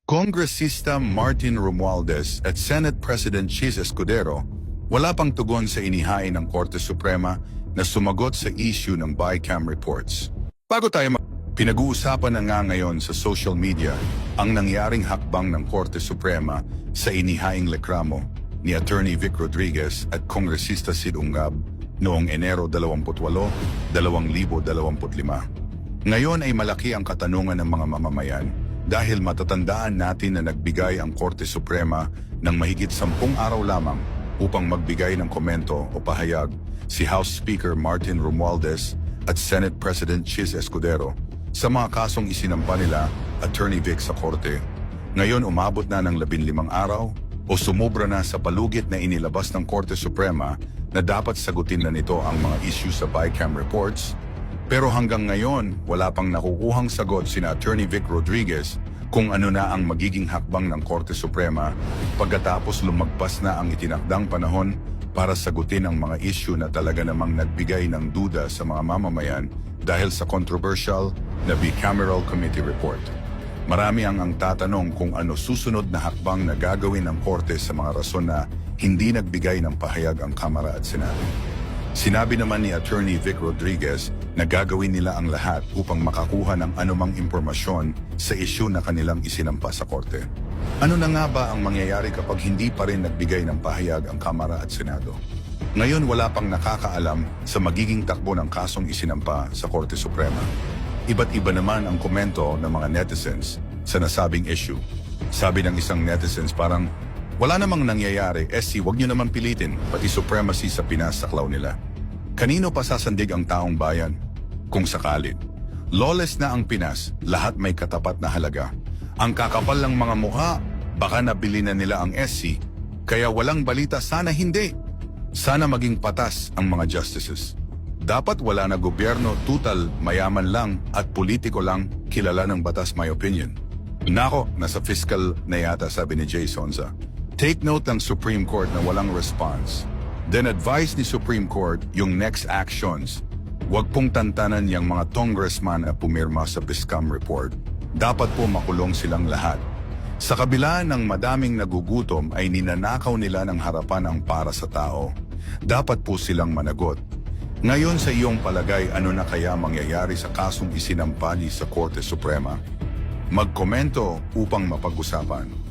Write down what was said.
Kongresista Martin Romualdez at Senate President Chis Escudero wala pang tugon sa inihain ng Korte Suprema na sumagot sa issue ng BICAM reports. Bago tayo pinag-uusapan na nga ngayon sa social media ang nangyaring hakbang ng Korte Suprema sa inihaing reklamo ni Attorney Vic Rodriguez at Kongresista Sid Ungab noong Enero 28, 2025. Ngayon ay malaki ang katanungan ng mga mamamayan dahil matatandaan natin na nagbigay ang Korte Suprema ng mahigit 10 araw lamang upang magbigay ng komento o pahayag si House Speaker Martin Romualdez at Senate President Chis Escudero sa mga kasong isinampa nila Attorney Vic sa Korte. Ngayon umabot na ng 15 araw o sumubra na sa palugit na inilabas ng Korte Suprema na dapat sagutin na nito ang mga issue sa BICAM reports. Pero hanggang ngayon, wala pang nakukuhang sagot sina Attorney Vic Rodriguez kung ano na ang magiging hakbang ng Korte Suprema pagkatapos lumagpas na ang itinakdang panahon para sagutin ang mga issue na talaga namang nagbigay ng duda sa mga mamamayan dahil sa controversial na bicameral committee report. Marami ang tatanong kung ano susunod na hakbang na gagawin ng Korte sa mga rason na hindi nagbigay ng pahayag ang Kamara at Senado. Sinabi naman ni Attorney Vic Rodriguez na gagawin nila ang lahat upang makakuha ng anumang impormasyon sa isyu na kanilang isinampa sa Korte. Ano na nga ba ang mangyayari kapag hindi pa rin nagbigay ng pahayag ang Kamara at Senado? Ngayon wala pang nakakaalam sa magiging takbo ng kasong isinampa sa Korte Suprema. Iba't iba naman ang komento ng mga netizens sa nasabing issue. Sabi ng isang netizens parang, wala namang nangyayari, SC wag nyo naman pilitin, pati supremacy sa Pinas saklaw nila. Kanino pa sasandig ang taong bayan? Kung sakali. Lawless na ang Pinas, lahat may katapat na halaga. Ang kakapal ng mga mukha, baka nabili na nila ang SC. Kaya walang balita, sana hindi. Sana maging patas ang mga justices. Dapat wala na gobyerno, tutal, mayaman lang at politiko lang, kilala ng batas, my opinion. Nako, nasa fiscal na yata, sabi ni Jay Sonza. Take note ng Supreme Court na walang response. Then advise ni Supreme Court yung next actions. Huwag pong tantanan yung mga congressman na pumirma sa BICAM report. Dapat po makulong silang lahat. Sa kabila ng madaming nagugutom ay ninanakaw nila ng harapan ang para sa tao. Dapat po silang managot. Ngayon sa iyong palagay, ano na kaya mangyayari sa kasong isinampali sa Korte Suprema? Magkomento upang mapag-usapan.